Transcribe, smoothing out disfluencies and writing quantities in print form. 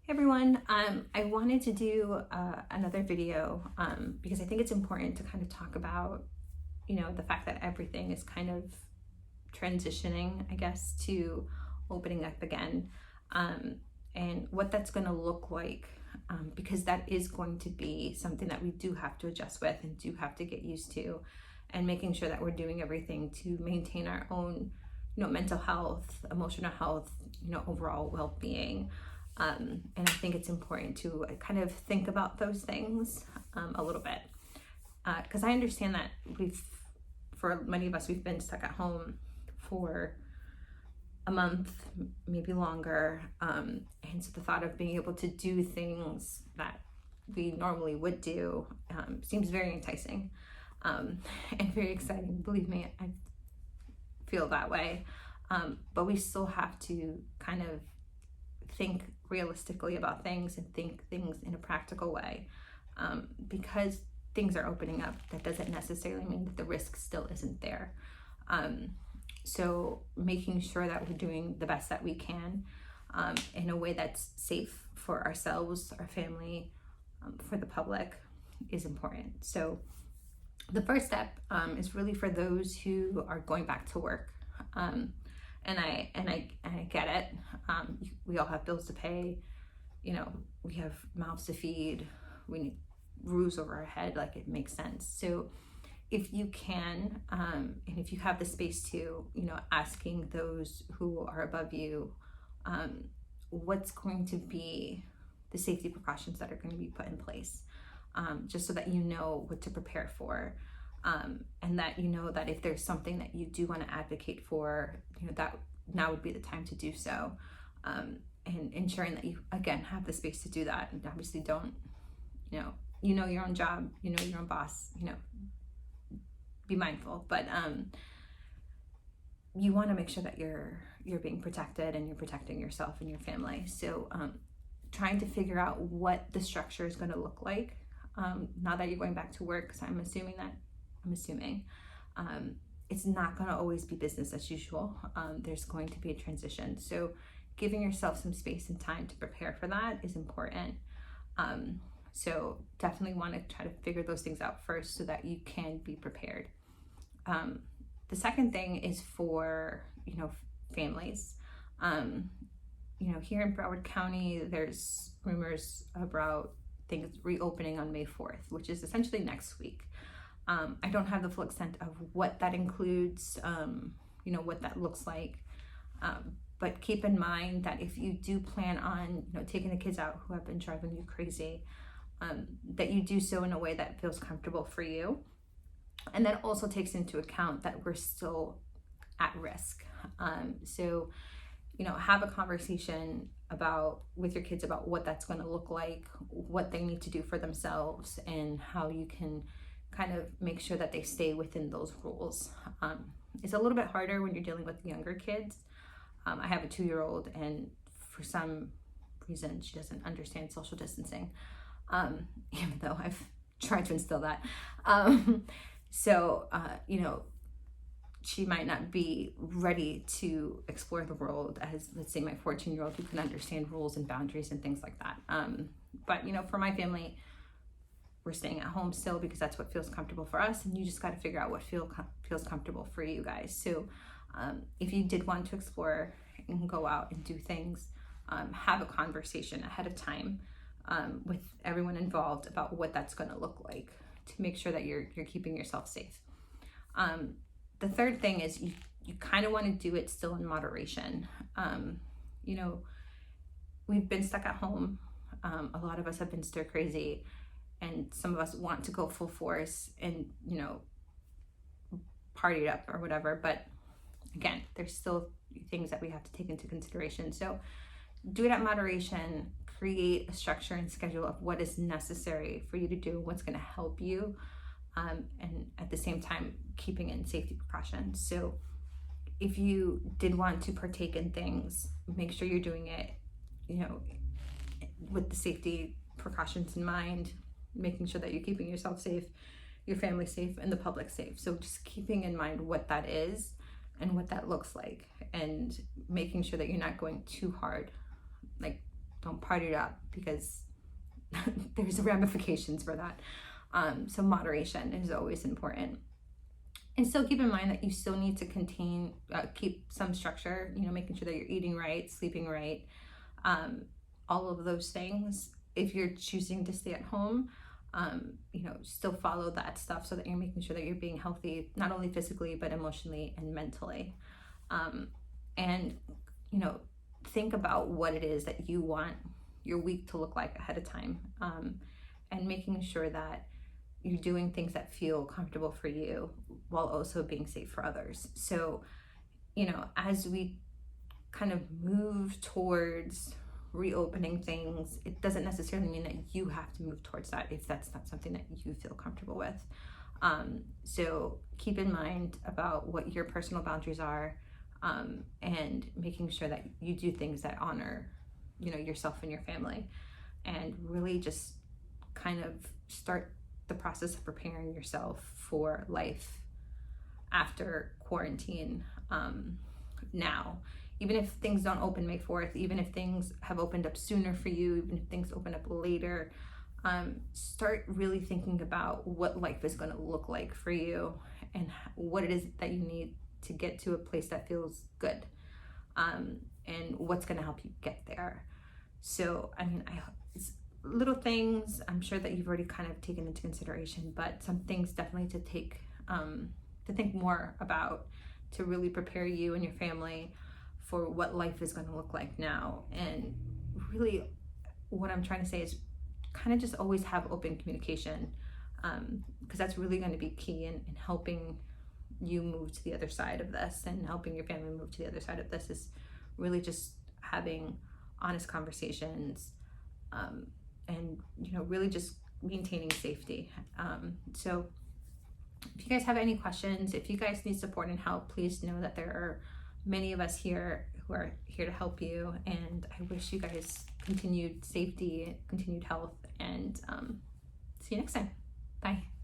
Hey everyone, I wanted to do another video because I think it's important to kind of talk about, the fact that everything is kind of transitioning, I guess, to opening up again, and what that's going to look like, because that is going to be something that we do have to adjust with and do have to get used to, and making sure that we're doing everything to maintain our own, mental health, emotional health, overall well-being. And I think it's important to kind of think about those things a little bit, because I understand that for many of us, we've been stuck at home for a month, maybe longer, and so the thought of being able to do things that we normally would do seems very enticing and very exciting. Believe me, I feel that way, but we still have to kind of think realistically about things and think things in a practical way, because things are opening up. That doesn't necessarily mean that the risk still isn't there. So making sure that we're doing the best that we can in a way that's safe for ourselves, our family, for the public is important. So the first step is really for those who are going back to work. And I get it. We all have bills to pay. We have mouths to feed. We need roofs over our head. Like, it makes sense. So if you can, and if you have the space to, asking those who are above you, what's going to be the safety precautions that are going to be put in place, just so that you know what to prepare for. And that that if there's something that you do want to advocate for, that now would be the time to do so, and ensuring that you again have the space to do that. And obviously don't, your own job, your own boss, be mindful, but you want to make sure that you're being protected and you're protecting yourself and your family. So trying to figure out what the structure is going to look like now that you're going back to work, because I'm assuming it's not going to always be business as usual. There's going to be a transition. So giving yourself some space and time to prepare for that is important. So definitely want to try to figure those things out first so that you can be prepared. The second thing is for, families. Here in Broward County, there's rumors about things reopening on May 4th, which is essentially next week. I don't have the full extent of what that includes, what that looks like. But keep in mind that if you do plan on, taking the kids out who have been driving you crazy, that you do so in a way that feels comfortable for you. And that also takes into account that we're still at risk. So, have a conversation with your kids about what that's going to look like, what they need to do for themselves, and how you can kind of make sure that they stay within those rules. It's a little bit harder when you're dealing with younger kids. I have a 2-year-old, and for some reason she doesn't understand social distancing, even though I've tried to instill that. So she might not be ready to explore the world as, let's say, my 14-year-old, who can understand rules and boundaries and things like that. But for my family, we're staying at home still because that's what feels comfortable for us, and you just got to figure out what feels comfortable for you guys. So if you did want to explore and go out and do things, have a conversation ahead of time with everyone involved about what that's going to look like, to make sure that you're keeping yourself safe. The third thing is you kind of want to do it still in moderation. We've been stuck at home. A lot of us have been stir crazy, and some of us want to go full force and, party it up or whatever. But again, there's still things that we have to take into consideration. So do it at moderation, create a structure and schedule of what is necessary for you to do, what's going to help you, and at the same time, keeping in safety precautions. So if you did want to partake in things, make sure you're doing it, with the safety precautions in mind, making sure that you're keeping yourself safe, your family safe, and the public safe. So just keeping in mind what that is and what that looks like, and making sure that you're not going too hard, like don't party it up, because there's ramifications for that. So moderation is always important. And still keep in mind that you still need to keep some structure, making sure that you're eating right, sleeping right, all of those things. If you're choosing to stay at home, still follow that stuff so that you're making sure that you're being healthy, not only physically, but emotionally and mentally. And, think about what it is that you want your week to look like ahead of time, and making sure that you're doing things that feel comfortable for you while also being safe for others. So, as we kind of move towards reopening things, it doesn't necessarily mean that you have to move towards that if that's not something that you feel comfortable with. So keep in mind about what your personal boundaries are, and making sure that you do things that honor, yourself and your family, and really just kind of start the process of preparing yourself for life after quarantine, now. Even if things don't open May 4th, even if things have opened up sooner for you, even if things open up later, start really thinking about what life is going to look like for you, and what it is that you need to get to a place that feels good, and what's going to help you get there. So, it's little things I'm sure that you've already kind of taken into consideration, but some things definitely to think more about, to really prepare you and your family for what life is going to look like now. And really what I'm trying to say is kind of just always have open communication, because that's really going to be key in helping you move to the other side of this, and helping your family move to the other side of this, is really just having honest conversations, and really just maintaining safety. So if you guys have any questions, if you guys need support and help, please know that there are many of us here who are here to help you, and I wish you guys continued safety, continued health, and see you next time. Bye.